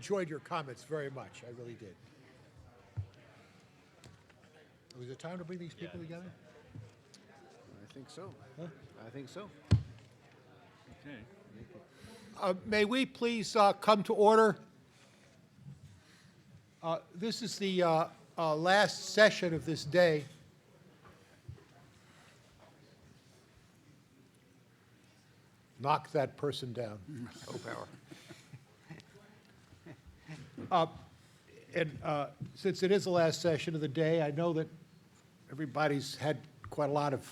Enjoyed your comments very much. I really did. Was it time to bring these people together? I think so. I think so. Okay. May we please come to order? This is the last session of this day. Knock that person down. Oh, power. And since it is the last session of the day, I know that everybody's had quite a lot of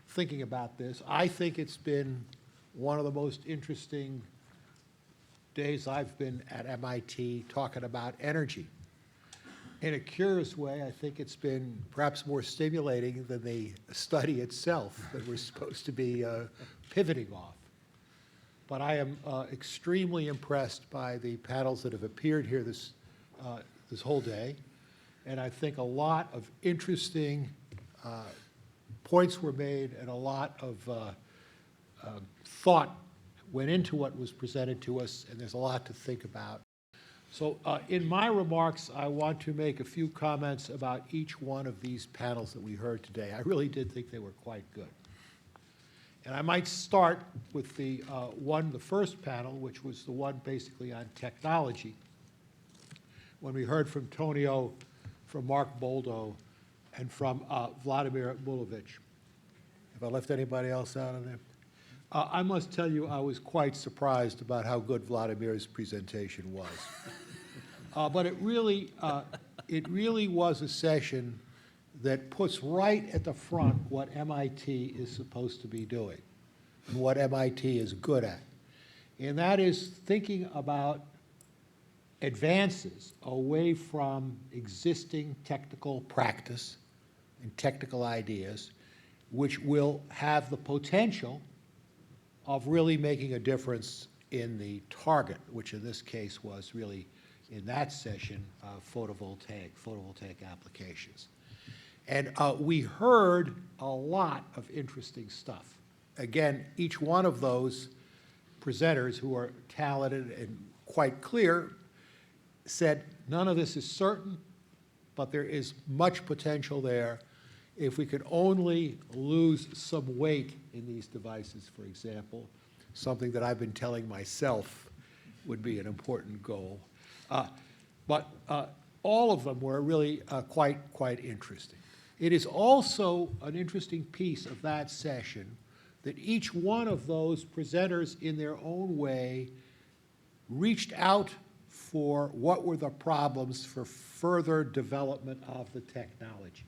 thinking about this. I think it's been one of the most interesting days I've been at MIT talking about energy. In a curious way, I think it's been perhaps more stimulating than the study itself that we're supposed to be pivoting off. But I am extremely impressed by the panels that have appeared here this whole day. And I think a lot of interesting points were made and a lot of thought went into what was presented to us, and there's a lot to think about. So in my remarks, I want to make a few comments about each one of these panels that we heard today. I really did think they were quite good. And I might start with the first panel, which was the one basically on technology, when we heard from Tonio, from Mark Boldo, and from Vladimir Mulovich. Have I left anybody else out of there? I must tell you, I was quite surprised about how good Vladimir's presentation was. But it really was a session that puts right at the front what MIT is supposed to be doing and what MIT is good at. And that is thinking about advances away from existing technical practice and technical ideas, which will have the potential of really making a difference in the target, which in this case was really, in that session, photovoltaic applications. And we heard a lot of interesting stuff. Again, each one of those presenters, who are talented and quite clear, said none of this is certain, but there is much potential there. If we could only lose some weight in these devices, for example, something that I've been telling myself would be an important goal. But all of them were really quite interesting. It is also an interesting piece of that session that each one of those presenters in their own way reached out for what were the problems for further development of the technology.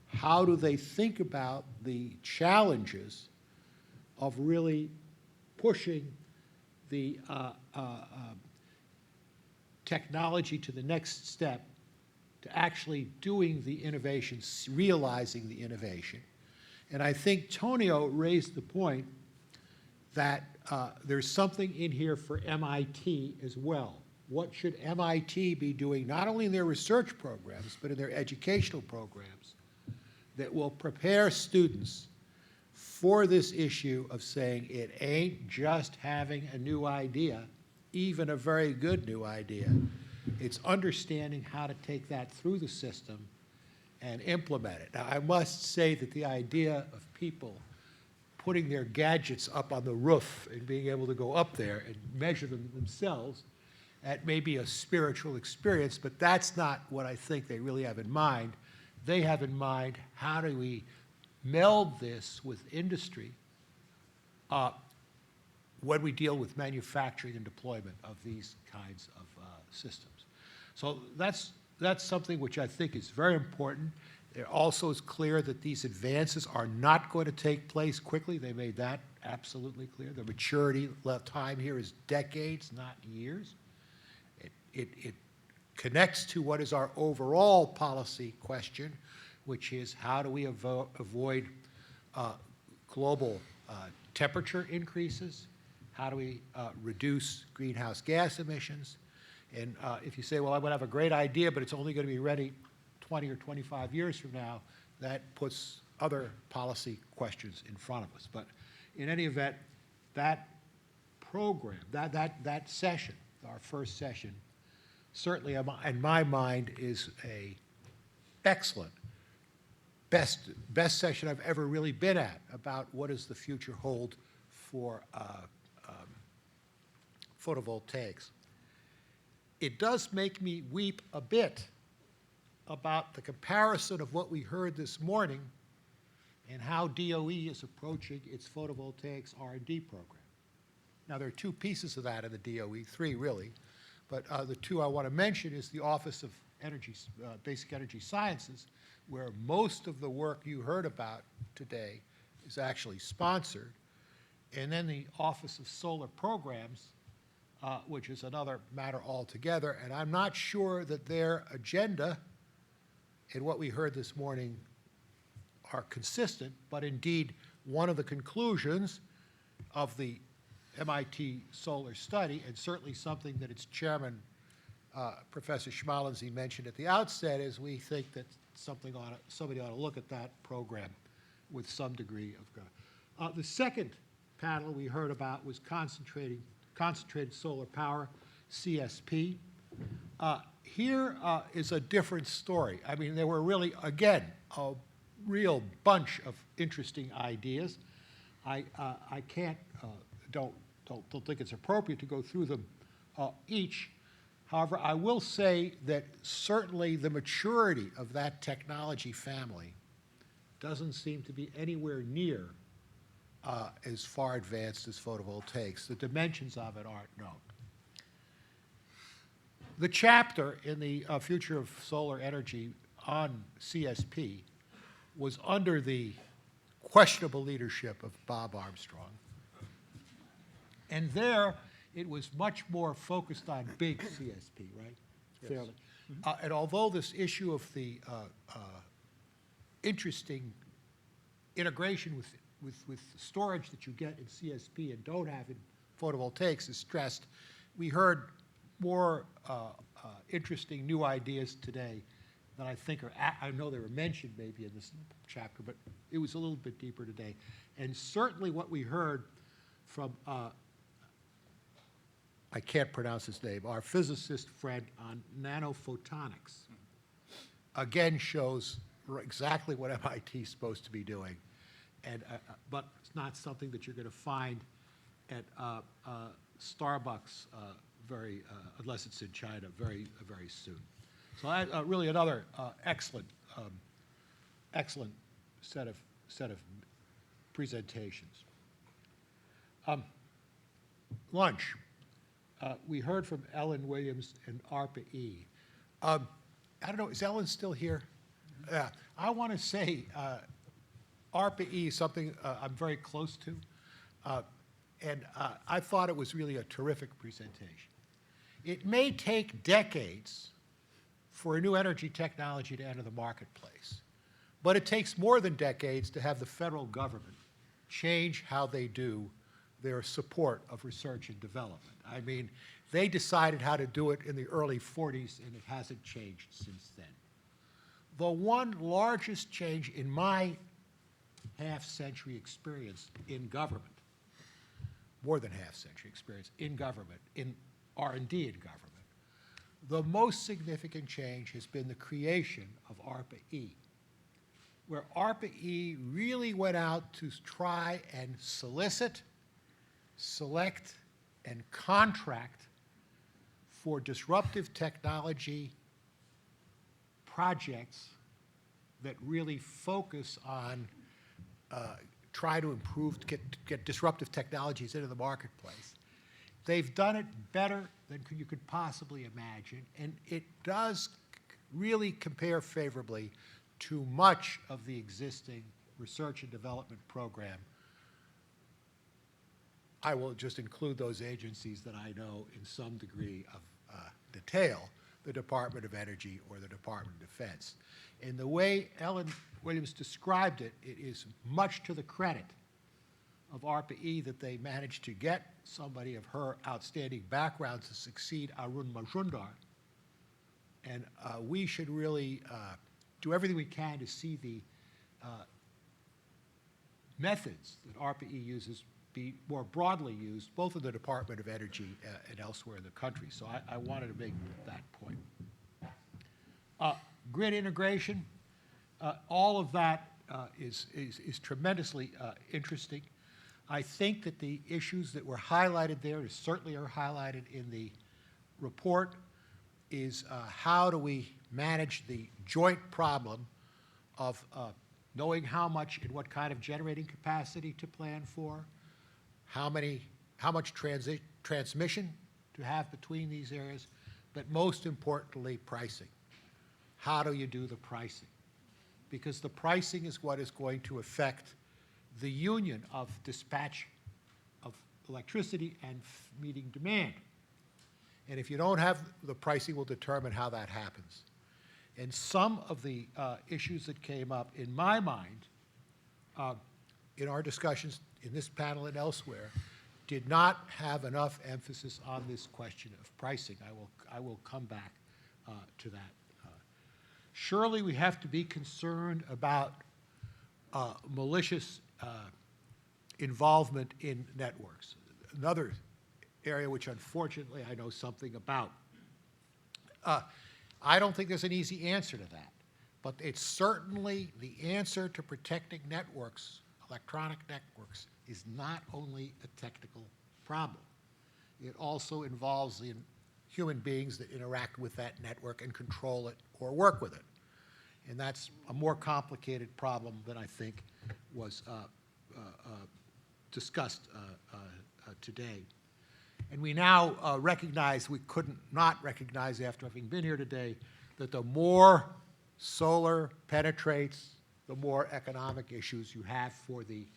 How do they think about the challenges of really pushing the technology to the next step, to actually doing the innovation, realizing the innovation? And I think Tonio raised the point that there's something in here for MIT as well. What should MIT be doing, not only in their research programs, but in their educational programs, that will prepare students for this issue of saying it ain't just having a new idea, even a very good new idea. It's understanding how to take that through the system and implement it. Now, I must say that the idea of people putting their gadgets up on the roof and being able to go up there and measure them themselves, that may be a spiritual experience, but that's not what I think they really have in mind. They have in mind, how do we meld this with industry when we deal with manufacturing and deployment of these kinds of systems. So that's something which I think is very important. It also is clear that these advances are not going to take place quickly. They made that absolutely clear. The maturity time here is decades, not years. It connects to what is our overall policy question, which is how do we avoid global temperature increases? How do we reduce greenhouse gas emissions? And if you say, well, I would have a great idea, but it's only going to be ready 20 or 25 years from now, that puts other policy questions in front of us. But in any event, that program, that session our first session, certainly in my mind is a excellent, best session I've ever really been at about what does the future hold for photovoltaics. It does make me weep a bit about the comparison of what we heard this morning and how DOE is approaching its photovoltaics R&D program. Now, there are two pieces of that in the DOE, three really, but the two I want to mention is the Office of Basic Energy Sciences, where most of the work you heard about today is actually sponsored, and then the Office of Solar Programs, which is another matter altogether, and I'm not sure that their agenda and what we heard this morning are consistent, but indeed one of the conclusions of the MIT solar study, and certainly something that its chairman, Professor Schmalensee, mentioned at the outset, is we think that somebody ought to look at that program with some degree of. The second panel we heard about was concentrated solar power, CSP. Here is a different story. I mean, there were really, again, a real bunch of interesting ideas. I don't think it's appropriate to go through them each. However, I will say that certainly the maturity of that technology family doesn't seem to be anywhere near as far advanced as photovoltaics. The dimensions of it aren't known. The chapter in the Future of Solar Energy on CSP was under the questionable leadership of Bob Armstrong. And there, it was much more focused on big CSP, right? Yes. Fairly. And although this issue of the interesting integration with storage that you get in CSP and don't have in photovoltaics is stressed, we heard more interesting new ideas today that I think I know they were mentioned maybe in this chapter, but it was a little bit deeper today. And certainly what we heard from, I can't pronounce his name, our physicist friend on nanophotonics, again shows exactly what MIT is supposed to be doing. And, but it's not something that you're going to find at Starbucks unless it's in China very soon. So really another excellent set of presentations. Lunch. We heard from Ellen Williams and ARPA-E. I don't know, is Ellen still here? Yeah. I want to say ARPA-E is something I'm very close to, and I thought it was really a terrific presentation. It may take decades for a new energy technology to enter the marketplace, but it takes more than decades to have the federal government change how they do their support of research and development. I mean, they decided how to do it in the early 40s, and it hasn't changed since then. The one largest change in my half-century experience in government, more than half-century experience in government, in R&D in government, the most significant change has been the creation of ARPA-E, where ARPA-E really went out to try and solicit, select, and contract for disruptive technology projects that really focus on try to improve, get disruptive technologies into the marketplace. They've done it better than you could possibly imagine, and it does really compare favorably to much of the existing research and development program. I will just include those agencies that I know in some degree of detail, the Department of Energy or the Department of Defense. In the way Ellen Williams described it, it is much to the credit of ARPA-E that they managed to get somebody of her outstanding background to succeed Arun Majumdar. And we should really do everything we can to see the methods that ARPA-E uses be more broadly used, both in the Department of Energy and elsewhere in the country. So I wanted to make that point. Grid integration, all of that is tremendously interesting. I think that the issues that were highlighted there, and certainly are highlighted in the report, is how do we manage the joint problem of knowing how much and what kind of generating capacity to plan for, how much transmission to have between these areas, but most importantly, pricing. How do you do the pricing? Because the pricing is what is going to affect the union of dispatch of electricity and meeting demand. And if you don't have, the pricing will determine how that happens. And some of the issues that came up, in my mind, in our discussions in this panel and elsewhere, did not have enough emphasis on this question of pricing. I will come back to that. Surely we have to be concerned about malicious involvement in networks. Another area which unfortunately I know something about. I don't think there's an easy answer to that, but it's certainly the answer to protecting networks, electronic networks, is not only a technical problem. It also involves the human beings that interact with that network and control it or work with it. And that's a more complicated problem than I think was discussed today. And we now recognize, we couldn't not recognize after having been here today, that the more solar penetrates, the more economic issues you have for the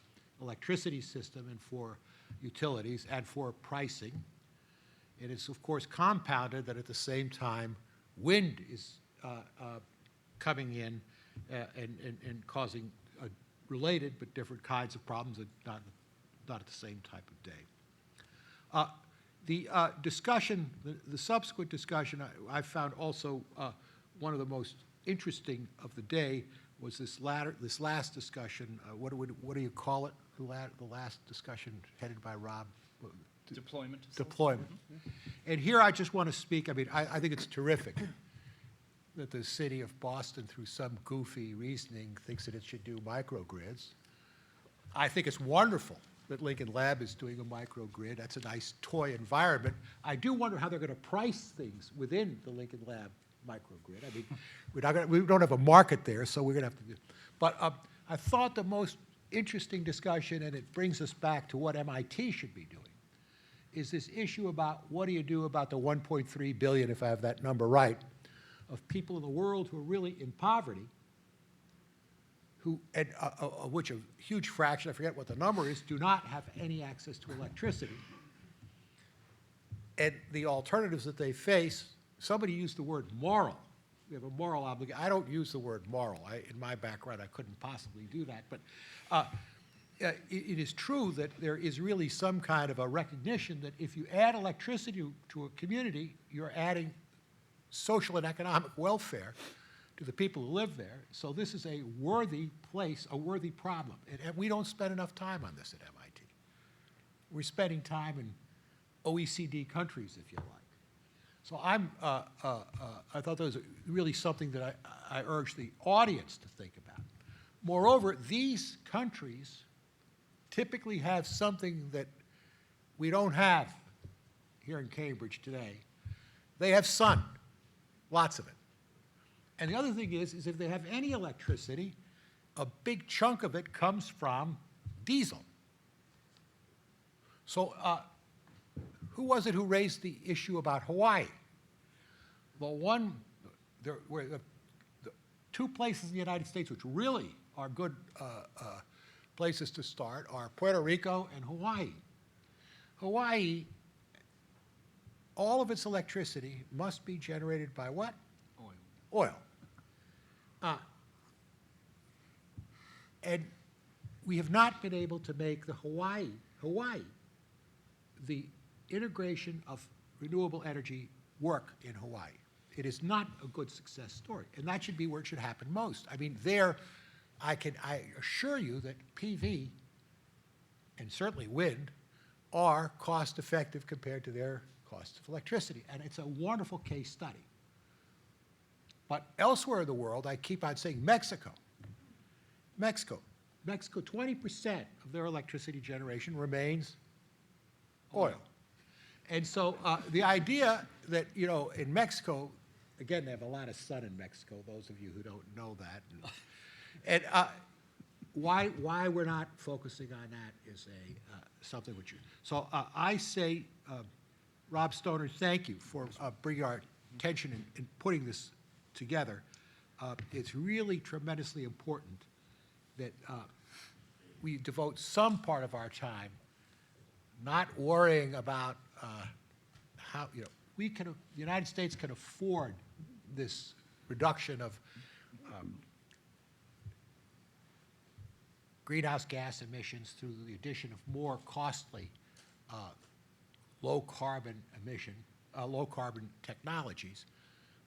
electricity system and for utilities and for pricing. It is, of course, compounded that at the same time, wind is coming in and causing related but different kinds of problems, not at the same type of day. The discussion, the subsequent discussion, I found also one of the most interesting of the day was this last discussion. What do you call it? The last discussion headed by Rob. Deployment. Deployment. And here I just want to speak. I mean, I think it's terrific that the city of Boston, through some goofy reasoning, thinks that it should do microgrids. I think it's wonderful that Lincoln Lab is doing a microgrid. That's a nice toy environment. I do wonder how they're going to price things within the Lincoln Lab microgrid. I mean, we don't have a market there, so we're going to have to do. But I thought the most interesting discussion, and it brings us back to what MIT should be doing, is this issue about what do you do about the 1.3 billion, if I have that number right, of people in the world who are really in poverty, of which a huge fraction, I forget what the number is, do not have any access to electricity. And the alternatives that they face, somebody used the word moral. We have a moral obligation. I don't use the word moral. In my background, I couldn't possibly do that. But it is true that there is really some kind of a recognition that if you add electricity to a community, you're adding social and economic welfare to the people who live there. So this is a worthy place, a worthy problem. And we don't spend enough time on this at MIT. We're spending time in OECD countries, if you like. So I thought that was really something that I urge the audience to think about. Moreover, these countries typically have something that we don't have here in Cambridge today. They have sun, lots of it. And the other thing is if they have any electricity, a big chunk of it comes from diesel. So who was it who raised the issue about Hawaii? Well, there were the two places in the United States which really are good places to start are Puerto Rico and Hawaii. Hawaii, all of its electricity must be generated by what? Oil. And we have not been able to make the Hawaii, the integration of renewable energy work in Hawaii. It is not a good success story, and that should be where it should happen most. I mean, there, I assure you that PV and certainly wind, are cost-effective compared to their cost of electricity. And it's a wonderful case study. But elsewhere in the world, I keep on saying Mexico, 20% of their electricity generation remains oil. And so the idea that, in Mexico, again, they have a lot of sun in Mexico, those of you who don't know that. And why we're not focusing on that is something which you. So I say, Rob Stoner, thank you for bringing our attention in putting this together. It's really tremendously important that we devote some part of our time not worrying about how, the United States can afford this reduction of greenhouse gas emissions through the addition of more costly low carbon technologies.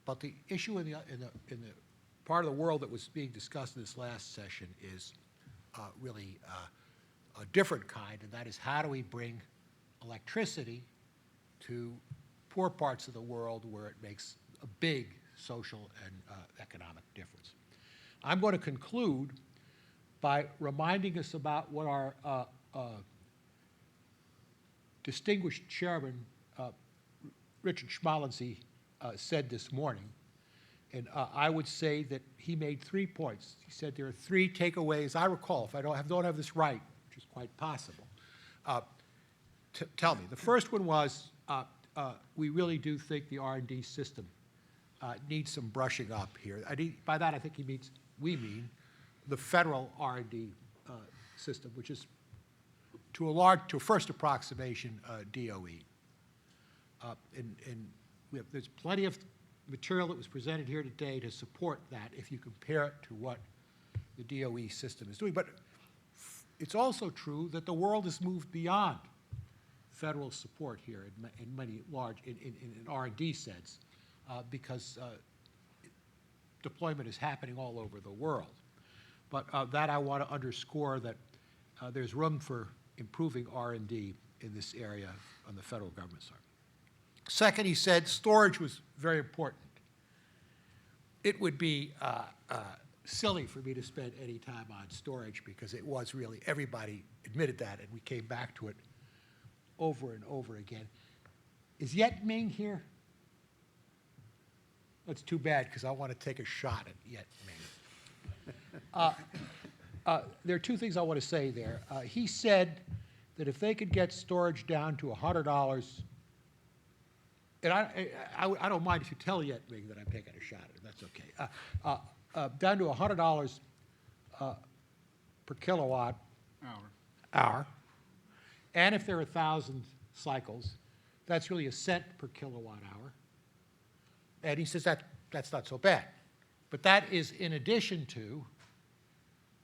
But the issue in the part of the world that was being discussed in this last session is really a different kind, and that is how do we bring electricity to poor parts of the world where it makes a big social and economic difference. I'm going to conclude by reminding us about what our distinguished chairman, Richard Schmalensee, said this morning. And I would say that he made 3 points. He said there are 3 takeaways. I recall, if I don't have this right, which is quite possible, tell me. The first one was we really do think the R&D system needs some brushing up here. By that, I think we mean the federal R&D system, which is to a first approximation DOE. And there's plenty of material that was presented here today to support that if you compare it to what the DOE system is doing. But it's also true that the world has moved beyond federal support here in many large, in R&D sense, because deployment is happening all over the world. But that I want to underscore that there's room for improving R&D in this area on the federal government side. Second, he said storage was very important. It would be silly for me to spend any time on storage because it was really, everybody admitted that, and we came back to it over and over again. Is Yet Ming here? That's too bad because I want to take a shot at Yet Ming. There are 2 things I want to say there. He said that if they could get storage down to $100, and I don't mind if you tell Yet Ming that I'm taking a shot at it, that's okay. Down to $100 per kilowatt hour, and if there are 1,000 cycles, that's really a cent per kilowatt hour. And he says that's not so bad. But that is in addition to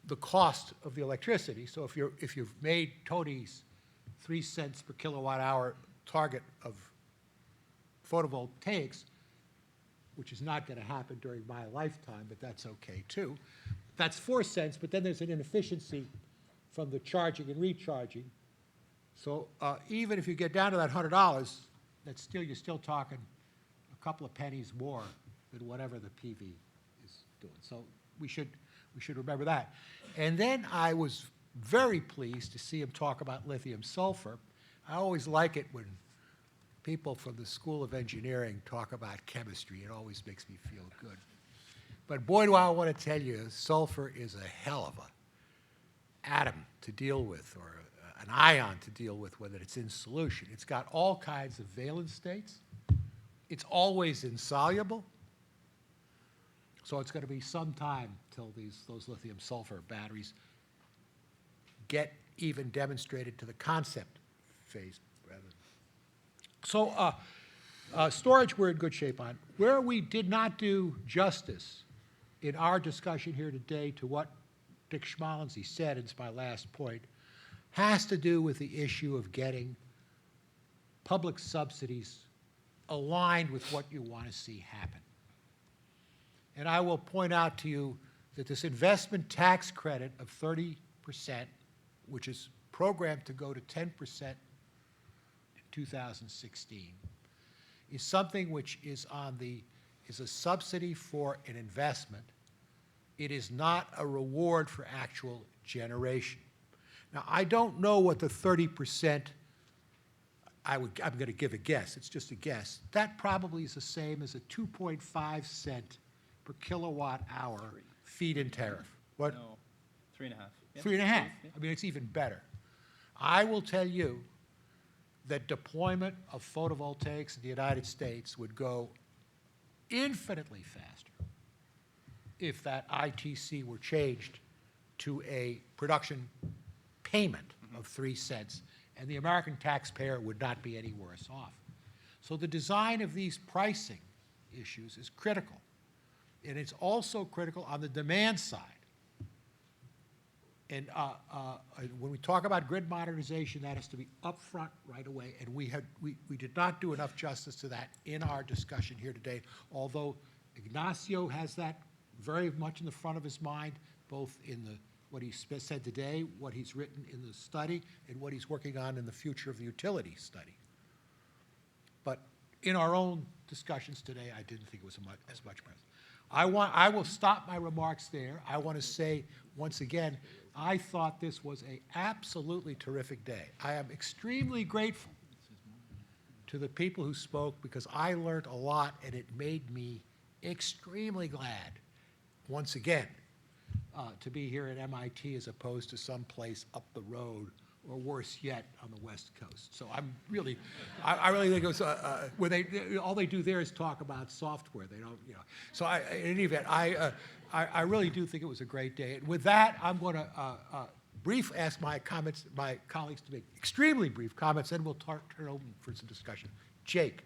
the cost of the electricity. So if you've made Tony's 3 cents per kilowatt hour target of photovoltaics, which is not going to happen during my lifetime, but that's okay too. That's 4 cents, but then there's an inefficiency from the charging and recharging. So even if you get down to that $100, you're still talking a couple of pennies more than whatever the PV is doing. So we should remember that. And then I was very pleased to see him talk about lithium sulfur. I always like it when people from the School of Engineering talk about chemistry. It always makes me feel good. But boy, do I want to tell you, sulfur is a hell of an atom to deal with, or an ion to deal with, whether it's in solution. It's got all kinds of valence states. It's always insoluble. So it's going to be some time till those lithium sulfur batteries get even demonstrated to the concept phase. So storage we're in good shape on. Where we did not do justice in our discussion here today to what Dick Schmalensee said, and it's my last point, has to do with the issue of getting public subsidies aligned with what you want to see happen. And I will point out to you that this investment tax credit of 30%, which is program to go to 10% in 2016 is something which is is a subsidy for an investment. It is not a reward for actual generation. Now, I don't know what the 30%, I'm going to give a guess, it's just a guess. That probably is the same as a 2.5 cent per kilowatt hour feed-in tariff. What? No, 3.5. Yep. 3.5. Yeah. I mean, it's even better. I will tell you that deployment of photovoltaics in the United States would go infinitely faster if that ITC were changed to a production payment of 3 cents, and the American taxpayer would not be any worse off. So the design of these pricing issues is critical. And it's also critical on the demand side. And when we talk about grid modernization, that has to be upfront right away, and we did not do enough justice to that in our discussion here today, although Ignacio has that very much in the front of his mind, both in what he said today, what he's written in the study, and what he's working on in the future of the utility study. But in our own discussions today, I didn't think it was as much present. I will stop my remarks there. I want to say, once again, I thought this was an absolutely terrific day. I am extremely grateful to the people who spoke because I learned a lot, and it made me extremely glad, once again, to be here at MIT as opposed to someplace up the road, or worse yet, on the West Coast. So I'm really, I really think it was, where all they do there is talk about software. They don't, you know. So in any event, I really do think it was a great day. And with that, I'm going to ask my colleagues to make extremely brief comments, and we'll turn it over for some discussion. Jake.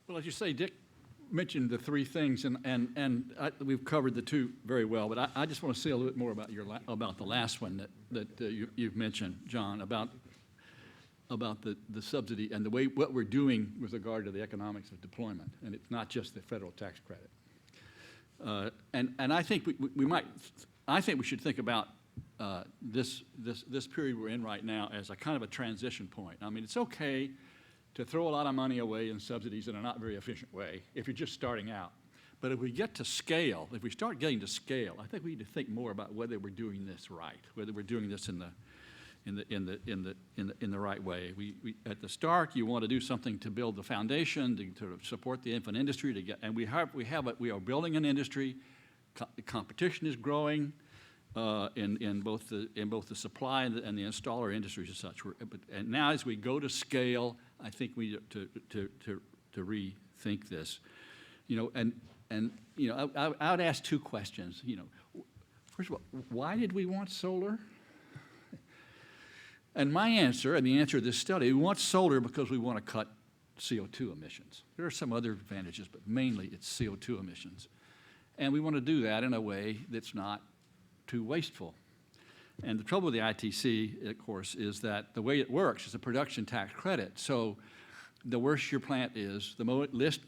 Well, as you say, Dick mentioned the 3 things, and we've covered the 2 very well. But I just want to say a little bit more about about the last one that you've mentioned, John, about the subsidy and the way what we're doing with regard to the economics of deployment, and it's not just the federal tax credit. And I think I think we should think about this period we're in right now as a kind of a transition point. I mean, it's okay to throw a lot of money away in subsidies in a not very efficient way if you're just starting out. But if we get to scale, if we start getting to scale, I think we need to think more about whether we're doing this right, whether we're doing this in the right way. We at the start, you want to do something to build the foundation, to support the infant industry, and we are building an industry. The competition is growing in both the supply and the installer industries and such. And now, as we go to scale, I think we need to rethink this. You know, I would ask 2 questions. You know, first of all, why did we want solar? And my answer, and the answer of this study, we want solar because we want to cut CO2 emissions. There are some other advantages, but mainly it's CO2 emissions. And we want to do that in a way that's not too wasteful. And the trouble with the ITC, of course, is that the way it works is a production tax credit. So the worse your plant is, the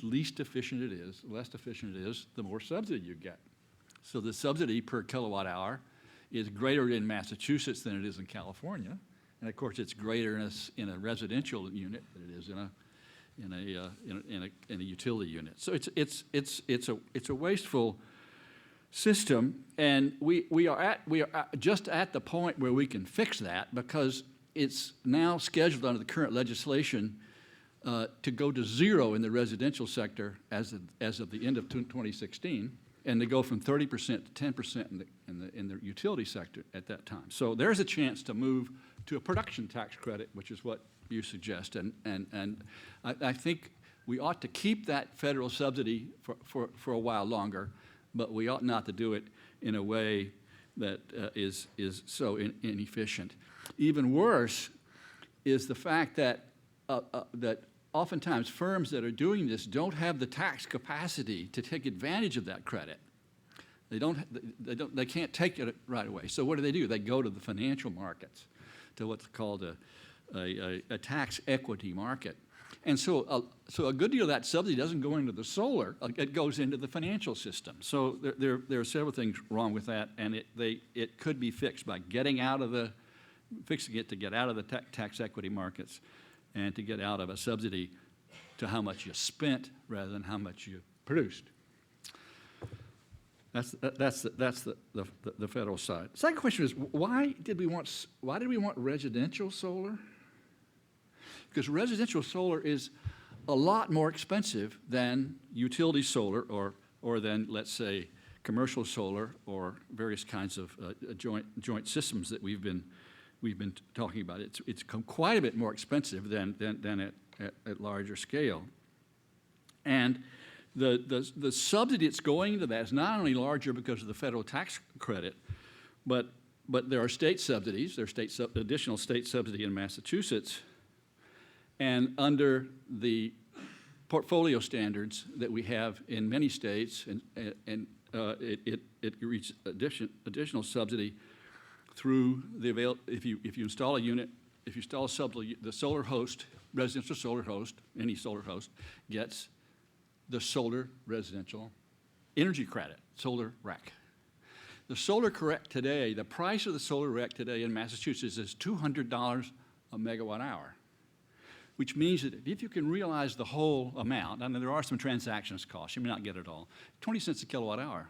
least efficient it is, the less efficient it is, the more subsidy you get. So the subsidy per kilowatt hour is greater in Massachusetts than it is in California. And of course, it's greater in a residential unit than it is in a utility unit. So it's a wasteful system, and we are just at the point where we can fix that, because it's now scheduled under the current legislation to go to 0 in the residential sector as of the end of 2016, and to go from 30% to 10% in the utility sector at that time. So there's a chance to move to a production tax credit, which is what you suggest, and I think we ought to keep that federal subsidy for a while longer, but we ought not to do it in a way that is so inefficient. Even worse is the fact that oftentimes firms that are doing this don't have the tax capacity to take advantage of that credit. They can't take it right away. So what do? They go to the financial markets, to what's called a tax equity market. And so a good deal of that subsidy doesn't go into the solar, it goes into the financial system. So there are several things wrong with that, and it could be fixed by fixing it to get out of the tax equity markets and to get out of a subsidy to how much you spent rather than how much you produced. That's the federal side. Second question is, why did we want residential solar? Because residential solar is a lot more expensive than utility solar or than, let's say, commercial solar or various kinds of joint systems that we've been talking about. It's quite a bit more expensive than at larger scale. And the subsidy that's going into that is not only larger because of the federal tax credit, but there are state subsidies. There's additional state subsidy in Massachusetts. And under the portfolio standards that we have in many states, it reaches additional subsidy through if you install a unit, if you install the solar host, residential solar host, any solar host gets the solar residential energy credit, solar REC. The solar REC today, the price of the solar REC today in Massachusetts is $200 a megawatt hour, which means that if you can realize the whole amount, I mean, there are some transactions costs, you may not get it all, 20 cents a kilowatt hour.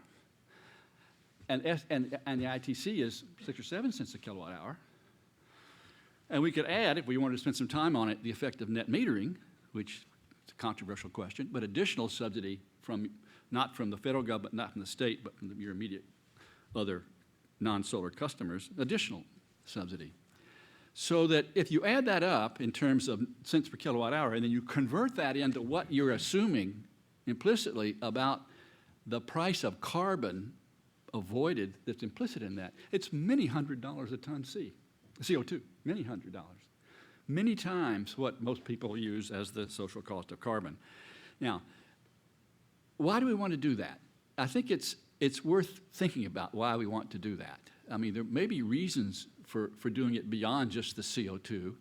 And the ITC is 6 or 7 cents a kilowatt hour. And we could add, if we wanted to spend some time on it, the effect of net metering, which is a controversial question, but additional subsidy not from the federal government, not from the state, but from your immediate other non-solar customers, additional subsidy. So that if you add that up in terms of cents per kilowatt hour, and then you convert that into what you're assuming implicitly about the price of carbon avoided that's implicit in that, it's many $100s a ton CO2, many $100. Many times what most people use as the social cost of carbon. Now, why do we want to do that? I think it's worth thinking about why we want to do that. I mean, there may be reasons for doing it beyond just the CO2.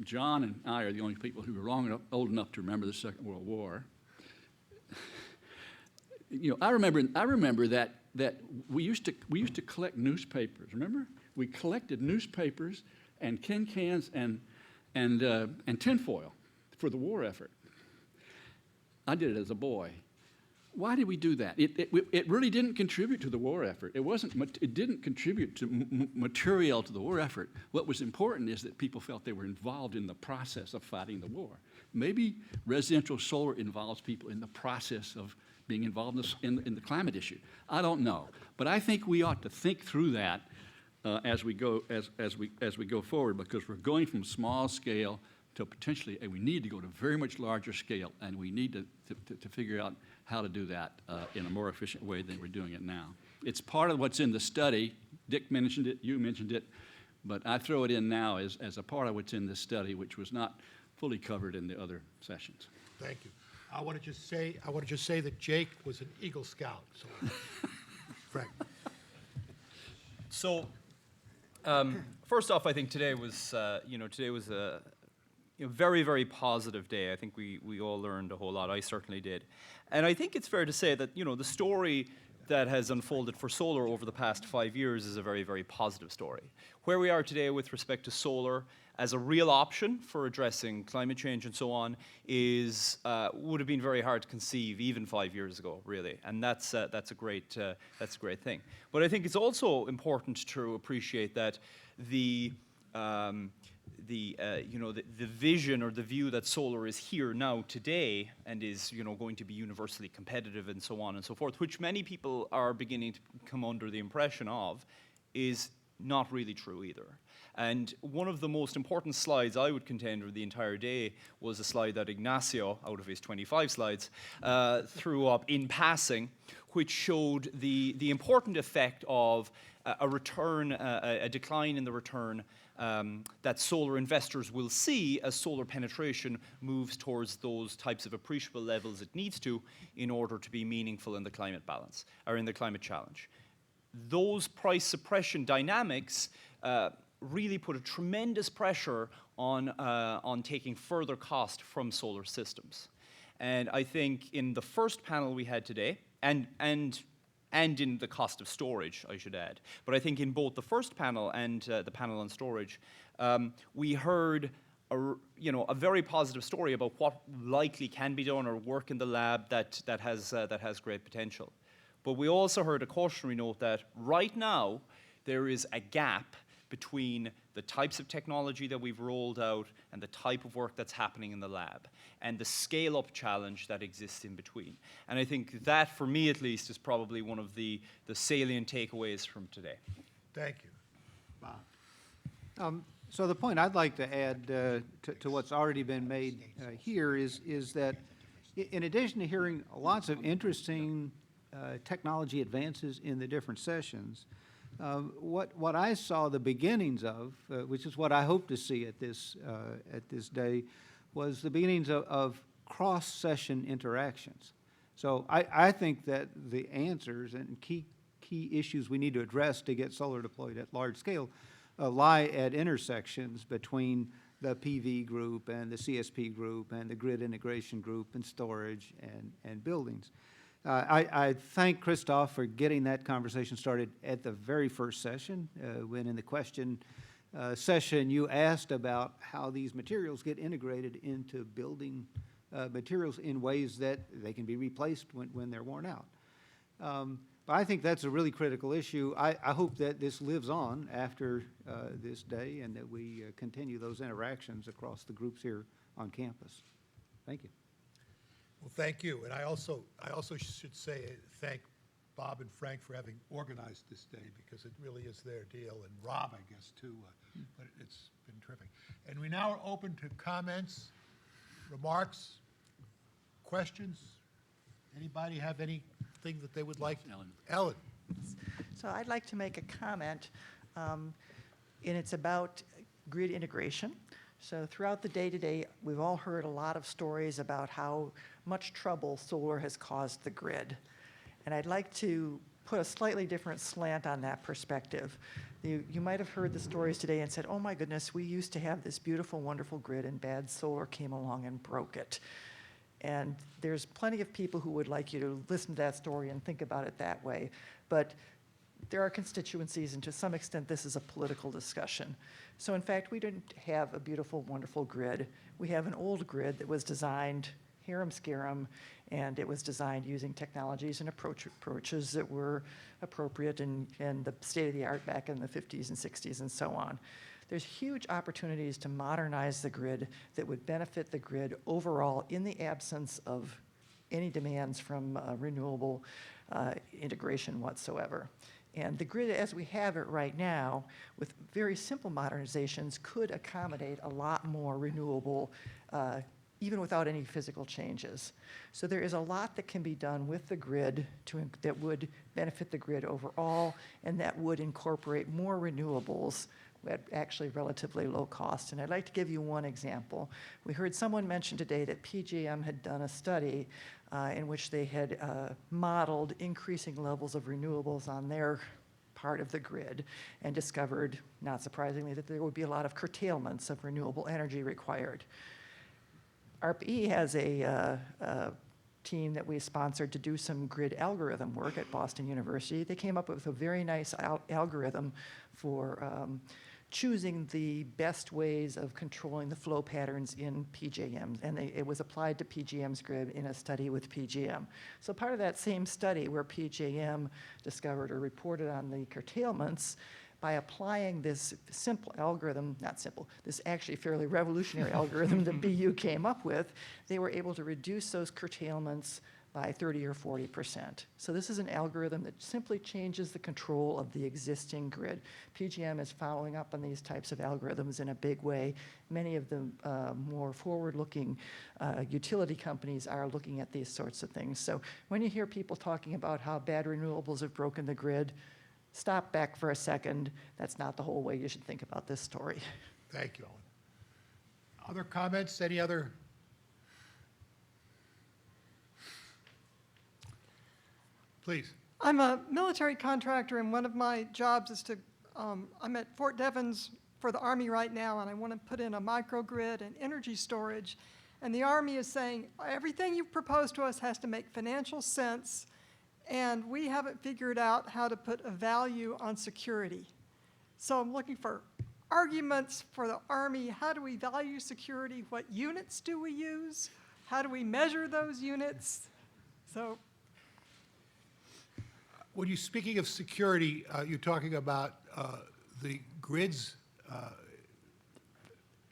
John and I are the only people who were old enough to remember the Second World War. You know, I remember that we used to collect newspapers. Remember, we collected newspapers and tin cans and tinfoil for the war effort. I did it as a boy. Why did we do that? It really didn't contribute to the war effort. It didn't contribute to material to the war effort. What was important is that people felt they were involved in the process of fighting the war. Maybe residential solar involves people in the process of being involved in the climate issue. I don't know, but I think we ought to think through that as we go forward, because we're going from small scale to potentially, and we need to go to very much larger scale, and we need to figure out how to do that in a more efficient way than we're doing it now. It's part of what's in the study. Dick mentioned it, you mentioned it, but I throw it in now as a part of what's in this study, which was not fully covered in the other sessions. Thank you. I want to just say that Jake was an Eagle Scout. So, Frank. So, first off, I think today was a very, very positive day. I think we all learned a whole lot. I certainly did. And I think it's fair to say that, the story that has unfolded for solar over the past 5 years is a very, very positive story. Where we are today with respect to solar as a real option for addressing climate change and so on would have been very hard to conceive even 5 years ago, really. And that's a great thing. But I think it's also important to appreciate that the vision or the view that solar is here now today and is going to be universally competitive and so on and so forth, which many people are beginning to come under the impression of, is not really true either. And one of the most important slides I would contend of the entire day was a slide that Ignacio, out of his 25 slides, threw up in passing, which showed the important effect of a decline in the return that solar investors will see as solar penetration moves towards those types of appreciable levels it needs to in order to be meaningful in the climate balance, or in the climate challenge. Those price suppression dynamics really put a tremendous pressure on taking further cost from solar systems. And I think in the first panel we had today, and in the cost of storage, I should add, but I think in both the first panel and the panel on storage, we heard a very positive story about what likely can be done or work in the lab that has great potential. But we also heard a cautionary note that right now there is a gap between the types of technology that we've rolled out and the type of work that's happening in the lab, and the scale-up challenge that exists in between. And I think that, for me at least, is probably one of the salient takeaways from today. Thank you. Bob? So the point I'd like to add to what's already been made here is that in addition to hearing lots of interesting technology advances in the different sessions, what I saw the beginnings of, which is what I hope to see at this day, was the beginnings of cross-session interactions. So I think that the answers and key issues we need to address to get solar deployed at large scale lie at intersections between the PV group and the CSP group and the grid integration group and storage and buildings. I thank Christoph for getting that conversation started at the very first session, when in the question session you asked about how these materials get integrated into building materials in ways that they can be replaced when they're worn out. But I think that's a really critical issue. I hope that this lives on after this day and that we continue those interactions across the groups here on campus. Thank you. Well, thank you. And I also should say thank Bob and Frank for having organized this day, because it really is their deal, and Rob, I guess, too. But it's been terrific. And we now are open to comments, remarks, questions. Anybody have anything that they would like? Ellen. So I'd like to make a comment, and it's about grid integration. So throughout the day today, we've all heard a lot of stories about how much trouble solar has caused the grid. And I'd like to put a slightly different slant on that perspective. You might have heard the stories today and said, oh my goodness, we used to have this beautiful, wonderful grid, and bad solar came along and broke it. And there's plenty of people who would like you to listen to that story and think about it that way. But there are constituencies, and to some extent this is a political discussion. So in fact, we didn't have a beautiful, wonderful grid. We have an old grid that was designed harum-scarum, and it was designed using technologies and approaches that were appropriate and the state-of-the-art back in the 50s and 60s and so on. There's huge opportunities to modernize the grid that would benefit the grid overall in the absence of any demands from renewable integration whatsoever. And the grid as we have it right now, with very simple modernizations, could accommodate a lot more renewable, even without any physical changes. So there is a lot that can be done with the grid that would benefit the grid overall, and that would incorporate more renewables at actually relatively low cost. And I'd like to give you one example. We heard someone mention today that PJM had done a study in which they had modeled increasing levels of renewables on their part of the grid and discovered, not surprisingly, that there would be a lot of curtailments of renewable energy required. ARP-E has a team that we sponsored to do some grid algorithm work at Boston University. They came up with a very nice algorithm for choosing the best ways of controlling the flow patterns in PJM, and it was applied to PJM's grid in a study with PJM. So part of that same study where PJM discovered or reported on the curtailments, by applying this simple algorithm, not simple, this actually fairly revolutionary algorithm that BU came up with, they were able to reduce those curtailments by 30 or 40%. So this is an algorithm that simply changes the control of the existing grid. PJM is following up on these types of algorithms in a big way. Many of the more forward-looking utility companies are looking at these sorts of things. So when you hear people talking about how bad renewables have broken the grid, stop back for a second. That's not the whole way you should think about this story. Thank you, Ellen. Other comments? Any other? Please. I'm a military contractor, and one of my jobs is to, I'm at Fort Devens for the Army right now, and I want to put in a microgrid and energy storage. And the Army is saying, everything you propose to us has to make financial sense, and we haven't figured out how to put a value on security. So I'm looking for arguments for the Army. How do we value security? What units do we use? How do we measure those units? So When you're speaking of security, you're talking about the grids?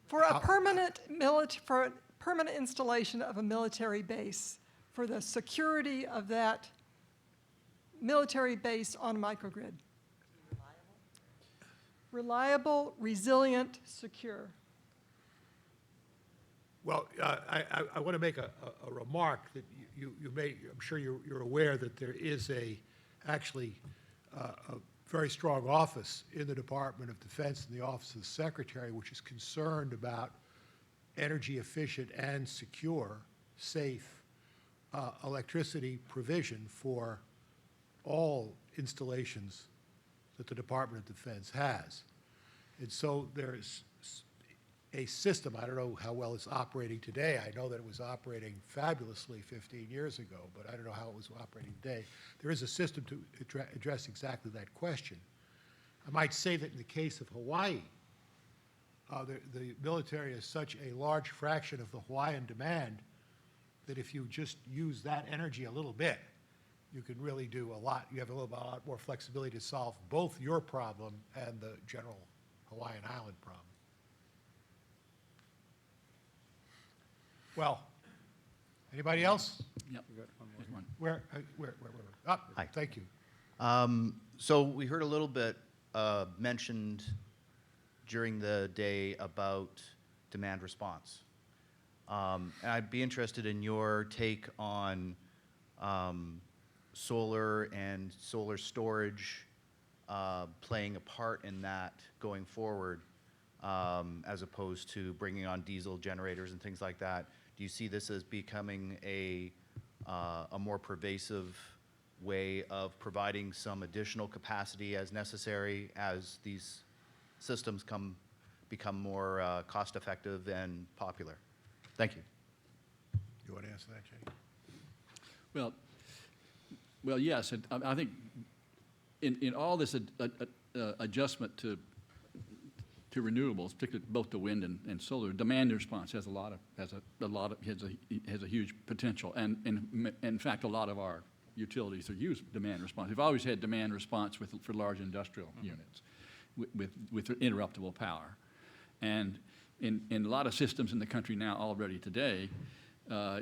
for a permanent for a permanent installation of a military base, for the security of that military base on microgrid. Reliable, resilient, secure. Well, I want to make a remark that you may, I'm sure you're aware that there is actually a very strong office in the Department of Defense and the Office of the Secretary, which is concerned about energy efficient and secure, safe electricity provision for all installations that the Department of Defense has. And so there's a system, I don't know how well it's operating today. I know that it was operating fabulously 15 years ago, but I don't know how it was operating today. There is a system to address exactly that question. I might say that in the case of Hawaii, the military is such a large fraction of the Hawaiian demand that if you just use that energy a little bit, you can really do a lot. You have a lot more flexibility to solve both your problem and the general Hawaiian Island problem. Well, anybody else? Yep. There's one. Where? Up, Hi. thank you. So we heard a little bit mentioned during the day about demand response. And I'd be interested in your take on solar and solar storage playing a part in that going forward, as opposed to bringing on diesel generators and things like that. Do you see this as becoming a more pervasive way of providing some additional capacity as necessary as these systems become more cost-effective and popular? Thank you. You want to answer that, Jay? Well, yes, I think in all this adjustment to renewables, particularly both the wind and solar, demand response has a huge potential, and in fact, a lot of our utilities use demand response. We've always had demand response for large industrial units with interruptible power, and in a lot of systems in the country now already today,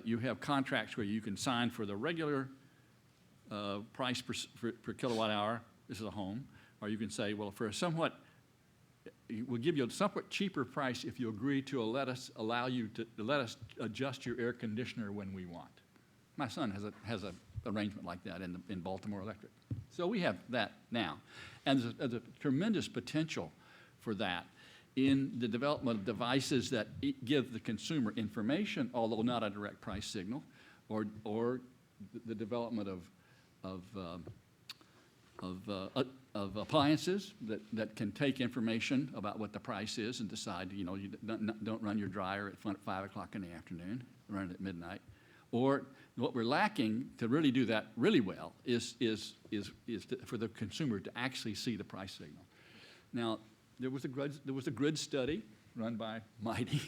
you have contracts where you can sign for the regular price per kilowatt hour. This is a home, or you can say, well, we'll give you a somewhat cheaper price if you agree to let us adjust your air conditioner when we want. My son has a arrangement like that in Baltimore Electric. So we have that now. And there's a tremendous potential for that in the development of devices that give the consumer information, although not a direct price signal, or the development of appliances that can take information about what the price is and decide, you don't run your dryer at 5 o'clock in the afternoon, run it at midnight. Or what we're lacking to really do that really well is for the consumer to actually see the price signal. Now, there was a grid study run by Mighty,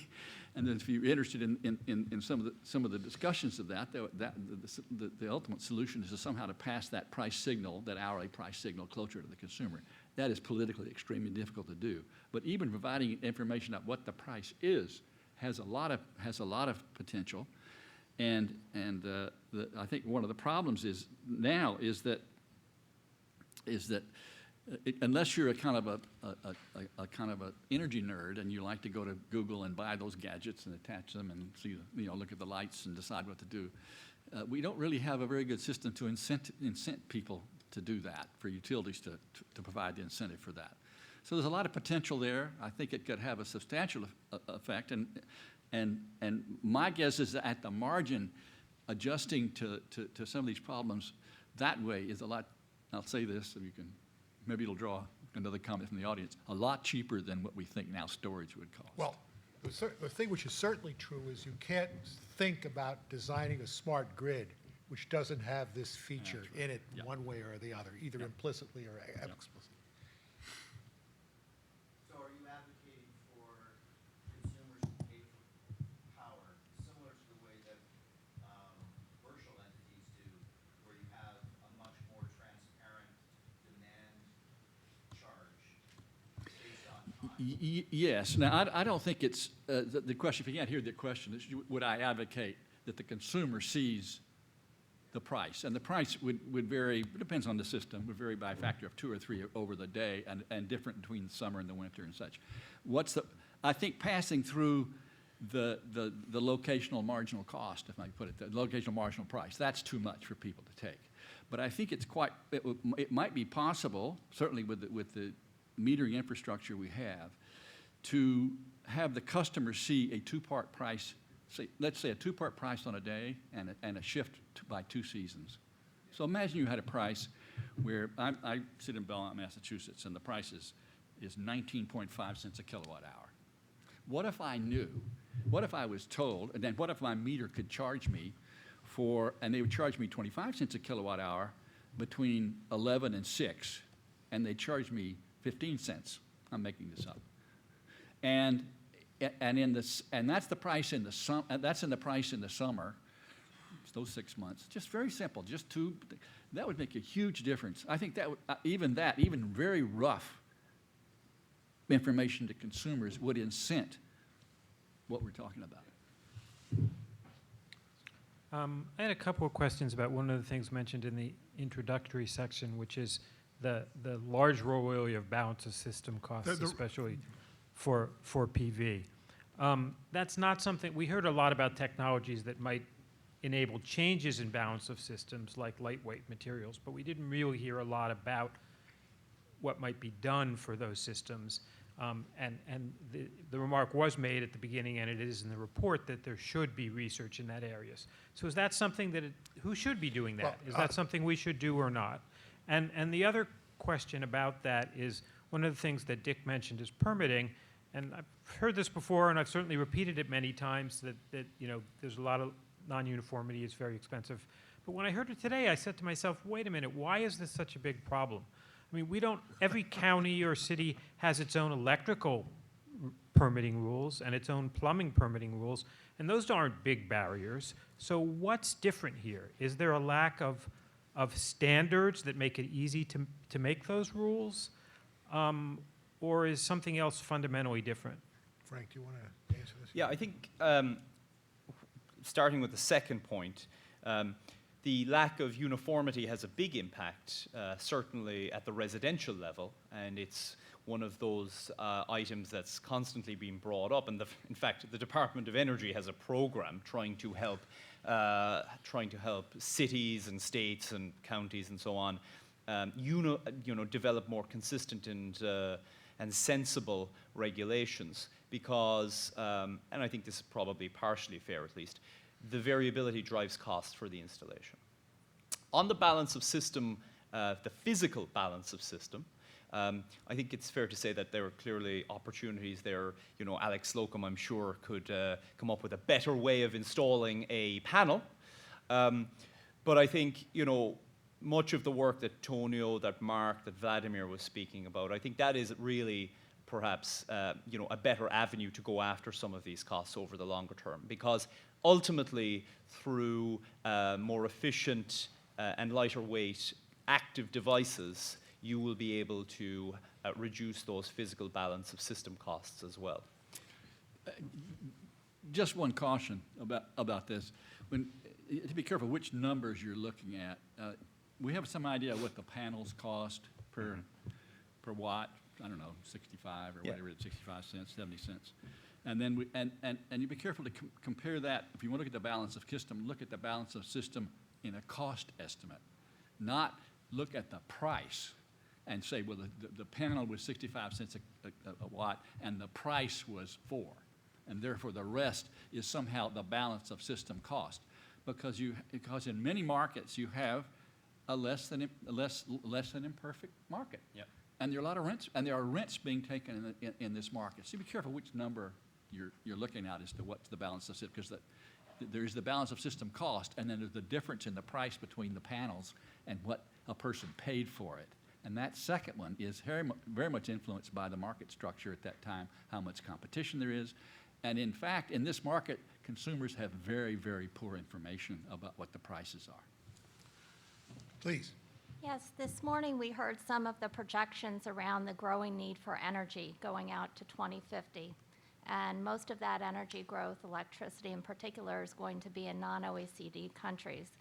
and if you're interested in some of the discussions of that, the ultimate solution is to somehow to pass that price signal, that hourly price signal, closer to the consumer. That is politically extremely difficult to do. But even providing information about what the price is has a lot of potential. And I think one of the problems is that unless you're a kind of a energy nerd and you like to go to Google and buy those gadgets and attach them and see, look at the lights and decide what to do, we don't really have a very good system to incent people to do that, for utilities to provide the incentive for that. So there's a lot of potential there. I think it could have a substantial effect, and my guess is that at the margin, adjusting to some of these problems that way is a lot. I'll say this, so you can. Maybe it'll draw another comment from the audience, a lot cheaper than what we think now storage would cost. Well, the thing which is certainly true is you can't think about designing a smart grid which doesn't have this feature in it Yeah. one way or the other, either implicitly or explicitly. So are you advocating for consumers to pay for power, similar to the way that commercial entities do, where you have a much more transparent demand charge based on time? Yes. Now, I don't think it's, the question, if you can't hear the question, is would I advocate that the consumer sees the price? And the price would vary, it depends on the system, would vary by a factor of 2 or 3 over the day and different between the summer and the winter and such. I think passing through the locational marginal cost, if I put it, the locational marginal price, that's too much for people to take. But I think it's it might be possible, certainly with the metering infrastructure we have, to have the customer see a two-part price, let's say a two-part price on a day and a shift by 2 seasons. So imagine you had a price where I sit in Belmont, Massachusetts, and the price is 19.5 cents a kilowatt hour. What if I knew, what if I was told, and then what if my meter could charge me and they would charge me 25 cents a kilowatt hour between 11 and 6, and they charge me 15 cents. I'm making this up. And that's the price in the price in the summer. It's those 6 months. Just very simple. That would make a huge difference. I think that would, even very rough information to consumers would incent what we're talking about. I had a couple of questions about one of the things mentioned in the introductory section, which is the large role of balance of system costs, especially for PV. That's not something, we heard a lot about technologies that might enable changes in balance of systems like lightweight materials, but we didn't really hear a lot about what might be done for those systems. And the remark was made at the beginning, and it is in the report, that there should be research in that areas. So is that something that, who should be doing that? Well, Is that something we should do or not? And the other question about that is, one of the things that Dick mentioned is permitting, and I've heard this before, and I've certainly repeated it many times, that there's a lot of non-uniformity, it's very expensive. But when I heard it today, I said to myself, wait a minute, why is this such a big problem? I mean, every county or city has its own electrical permitting rules and its own plumbing permitting rules, and those aren't big barriers. So what's different here? Is there a lack of standards that make it easy to make those rules? Or is something else fundamentally different? Frank, do you want to answer this? Yeah, I think starting with the second point, the lack of uniformity has a big impact, certainly at the residential level, and it's one of those items that's constantly being brought up. And in fact, the Department of Energy has a program trying to help cities and states and counties and so on, develop more consistent and sensible regulations, because, and I think this is probably partially fair at least, the variability drives costs for the installation. On the balance of system, the physical balance of system, I think it's fair to say that there are clearly opportunities there. Alex Slocum, I'm sure, could come up with a better way of installing a panel. But I think, much of the work that Tonio, that Mark, that Vladimir was speaking about, I think that is really perhaps a better avenue to go after some of these costs over the longer term, because ultimately through more efficient and lighter weight active devices, you will be able to reduce those physical balance of system costs as well. Just one caution about this. To be careful which numbers you're looking at. We have some idea what the panels cost per watt. I don't know, 65 or whatever, 65 cents, 70 cents. And then you be careful to compare that. If you want to look at the balance of system, look at the balance of system in a cost estimate, not look at the price and say, well, the panel was 65 cents a watt and the price was 4, and therefore the rest is somehow the balance of system cost, because in many markets you have a less than imperfect market. Yep. And there are a lot of rents, and there are rents being taken in this market. So be careful which number you're looking at as to what's the balance of system, because there's the balance of system cost, and then there's the difference in the price between the panels and what a person paid for it. And that second one is very much influenced by the market structure at that time, how much competition there is. And in fact, in this market, consumers have very, very poor information about what the prices are. Please. Yes, this morning we heard some of the projections around the growing need for energy going out to 2050. And most of that energy growth, electricity in particular, is going to be in non-OECD countries.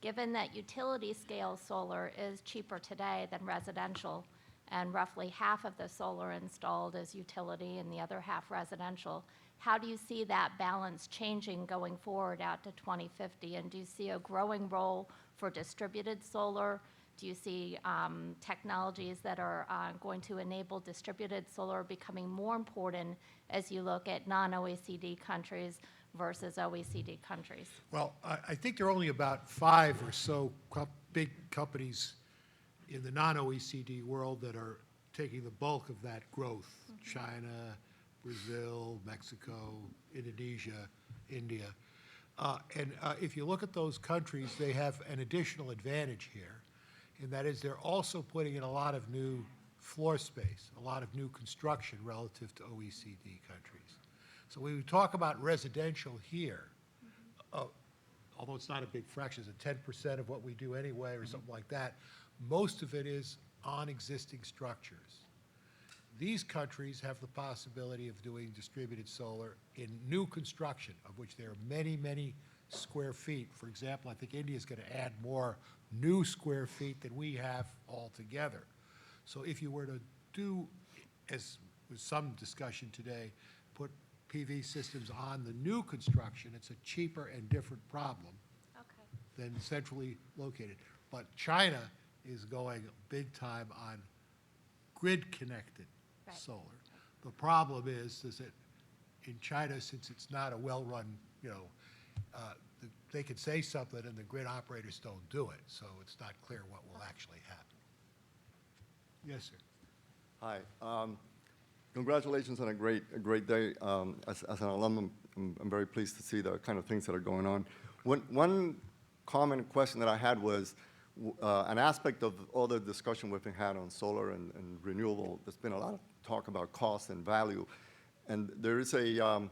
Given that utility scale solar is cheaper today than residential, and roughly half of the solar installed is utility and the other half residential, how do you see that balance changing going forward out to 2050? And do you see a growing role for distributed solar? Do you see technologies that are going to enable distributed solar becoming more important as you look at non-OECD countries versus OECD countries? Well, I think there are only about 5 or so big companies in the non-OECD world that are taking the bulk of that growth. China, Brazil, Mexico, Indonesia, India. And if you look at those countries, they have an additional advantage here, and that is they're also putting in a lot of new floor space, a lot of new construction relative to OECD countries. So when we talk about residential here, although it's not a big fraction, it's 10% of what we do anyway or something like that, most of it is on existing structures. These countries have the possibility of doing distributed solar in new construction, of which there are many, many square feet. For example, I think India is going to add more new square feet than we have altogether. So if you were to do, as was some discussion today, put PV systems on the new construction, it's a cheaper and different problem than centrally located. But China is going big time on grid-connected solar. The problem is that in China, since it's not a well-run, they could say something and the grid operators don't do it, so it's not clear what will actually happen. Yes, sir. Hi. Congratulations on a great day. As an alum, I'm very pleased to see the kind of things that are going on. One common question that I had was an aspect of all the discussion we've been had on solar and renewable. There's been a lot of talk about cost and value, and there's a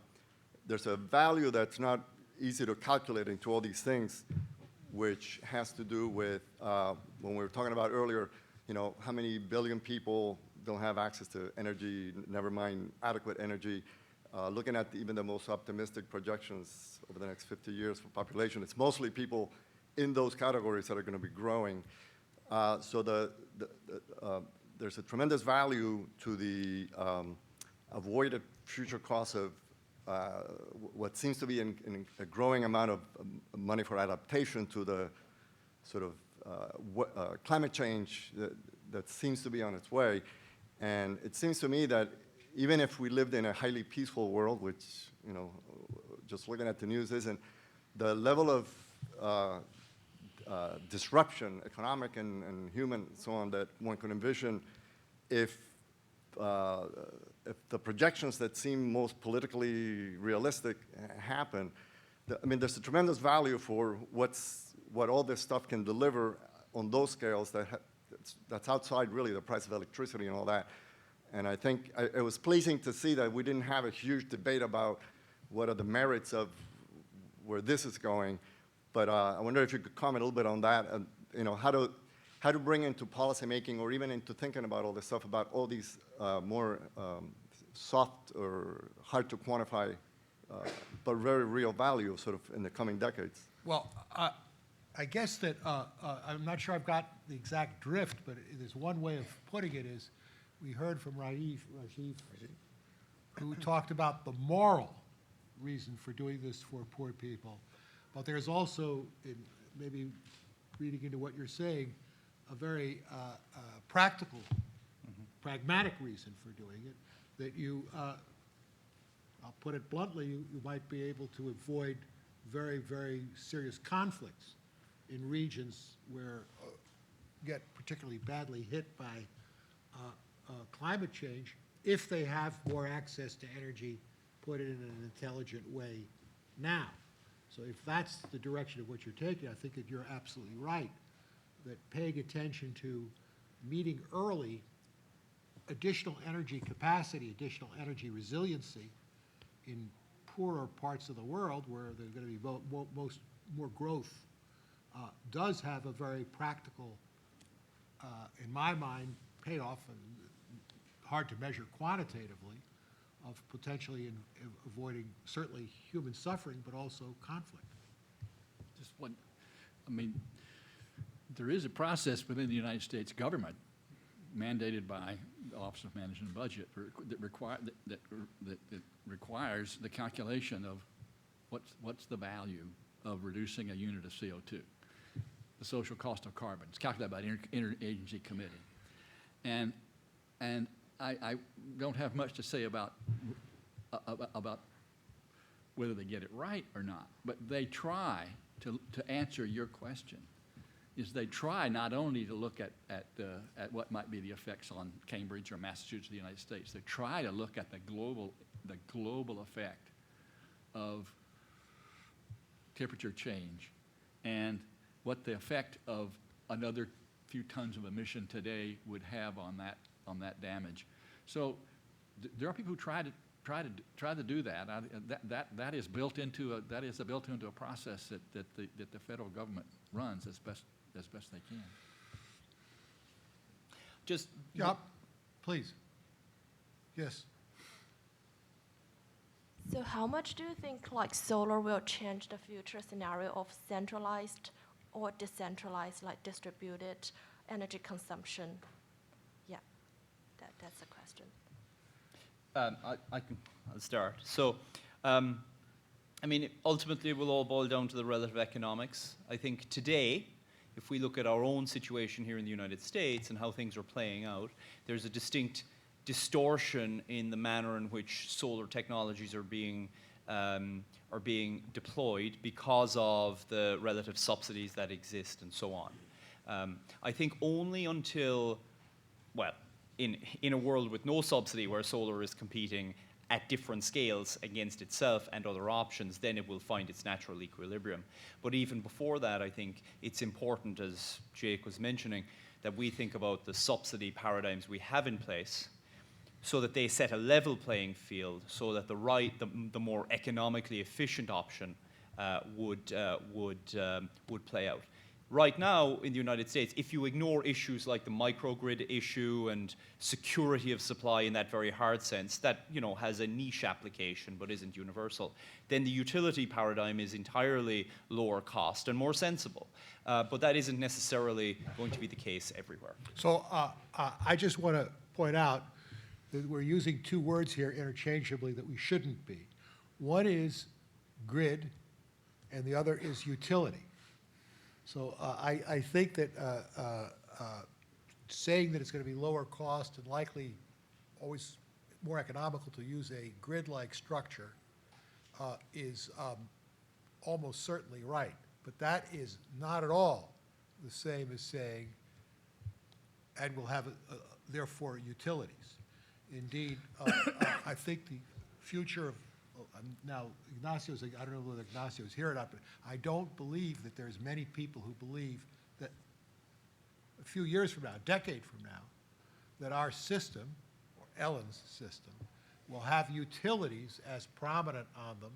value that's not easy to calculate into all these things, which has to do with when we were talking about earlier, how many billion people don't have access to energy, never mind adequate energy. Looking at even the most optimistic projections over the next 50 years for population, it's mostly people in those categories that are going to be growing. So there's a tremendous value to the avoided future costs of what seems to be in a growing amount of money for adaptation to the sort of climate change that seems to be on its way. And it seems to me that even if we lived in a highly peaceful world, which, just looking at the news isn't, the level of disruption, economic and human, so on, that one could envision if the projections that seem most politically realistic happen, there's a tremendous value for what all this stuff can deliver on those scales that's outside really the price of electricity and all that. And I think it was pleasing to see that we didn't have a huge debate about what are the merits of where this is going. But I wonder if you could comment a little bit on that, and how to bring into policymaking or even into thinking about all this stuff, about all these more soft or hard to quantify, but very real value sort of in the coming decades. Well, I guess that I'm not sure I've got the exact drift, but there's one way of putting it is we heard from Rajiv, who talked about the moral reason for doing this for poor people. But there's also, maybe reading into what you're saying, a very practical, pragmatic reason for doing it, that I'll put it bluntly, you might be able to avoid very, very serious conflicts in regions where get particularly badly hit by climate change if they have more access to energy, put it in an intelligent way now. So if that's the direction of what you're taking, I think that you're absolutely right, that paying attention to meeting early additional energy capacity, additional energy resiliency in poorer parts of the world where there's going to be more growth does have a very practical, in my mind, payoff, and hard to measure quantitatively, of potentially avoiding certainly human suffering, but also conflict. Just one, I mean, there is a process within the United States government mandated by the Office of Management and Budget that requires the calculation of what's the value of reducing a unit of CO2, the social cost of carbon. It's calculated by an interagency committee. And I don't have much to say about whether they get it right or not, but they try to answer your question. Is they try not only to look at what might be the effects on Cambridge or Massachusetts or the United States, they try to look at the global effect of temperature change and what the effect of another few tons of emission today would have on that damage. So there are people who try to do that. That is built into a process that the federal government runs as best they can. Just Yep, please. Yes. So how much do you think like solar will change the future scenario of centralized or decentralized, like distributed energy consumption? Yeah, that's the question. I'll start. So, I mean, ultimately, it will all boil down to the relative economics. I think today, if we look at our own situation here in the United States and how things are playing out, there's a distinct distortion in the manner in which solar technologies are being deployed because of the relative subsidies that exist and so on. I think only until, well, in a world with no subsidy where solar is competing at different scales against itself and other options, then it will find its natural equilibrium. But even before that, I think it's important, as Jake was mentioning, that we think about the subsidy paradigms we have in place so that they set a level playing field so that the more economically efficient option would play out. Right now in the United States, if you ignore issues like the microgrid issue and security of supply in that very hard sense, that has a niche application but isn't universal, then the utility paradigm is entirely lower cost and more sensible. But that isn't necessarily going to be the case everywhere. So I just want to point out that we're using two words here interchangeably that we shouldn't be. One is grid, and the other is utility. So I think that saying that it's going to be lower cost and likely always more economical to use a grid-like structure is almost certainly right. But that is not at all the same as saying, and we'll have, therefore, utilities. Indeed, I think the future of, now Ignacio's, I don't know whether Ignacio is here or not, but I don't believe that there's many people who believe that a few years from now, a decade from now, that our system, or Ellen's system, will have utilities as prominent on them,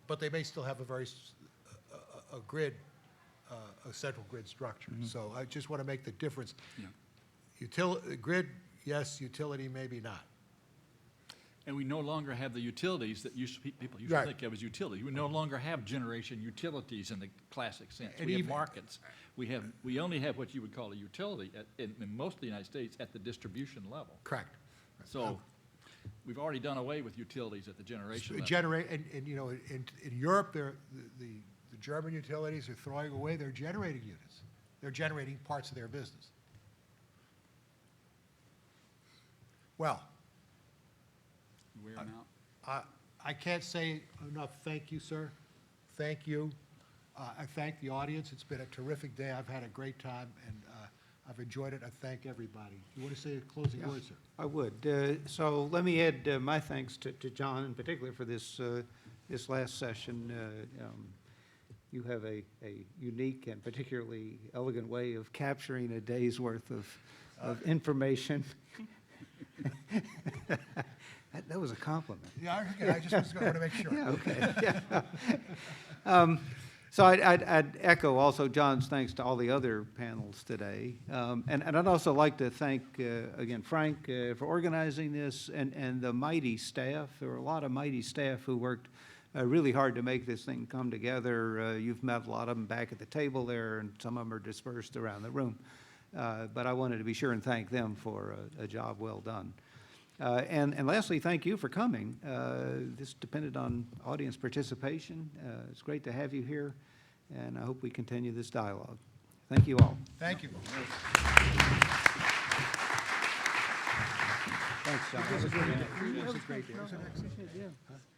but they may still have a very, a grid, a central grid structure. Mm-hmm. So I just want to make the difference. Yeah. Grid, yes, utility, maybe not. And we no longer have the utilities that people used to think of as utilities. We no longer have generation utilities in the classic sense. And we have markets. We only have what you would call a utility in most of the United States at the distribution level. Correct. So we've already done away with utilities at the generation level. And in Europe, the German utilities are throwing away their generating units. They're generating parts of their business. Well, I can't say enough thank you, sir. Thank you. I thank the audience. It's been a terrific day. I've had a great time, and I've enjoyed it. I thank everybody. You want to say a closing Yeah. word, sir? I would. So let me add my thanks to John in particular for this, this last session. You have a unique and particularly elegant way of capturing a day's worth of information. That was a compliment. Yeah, I just want to make sure. Yeah, okay, yeah. So I'd echo also John's thanks to all the other panels today. And I'd also like to thank, again, Frank for organizing this and the mighty staff. There were a lot of mighty staff who worked really hard to make this thing come together. You've met a lot of them back at the table there, and some of them are dispersed around the room. But I wanted to be sure and thank them for a job well done. And lastly, thank you for coming. This depended on audience participation. It's great to have you here, and I hope we continue this dialogue. Thank you all. Thank you. Thanks, John. That was great. That was an excellent.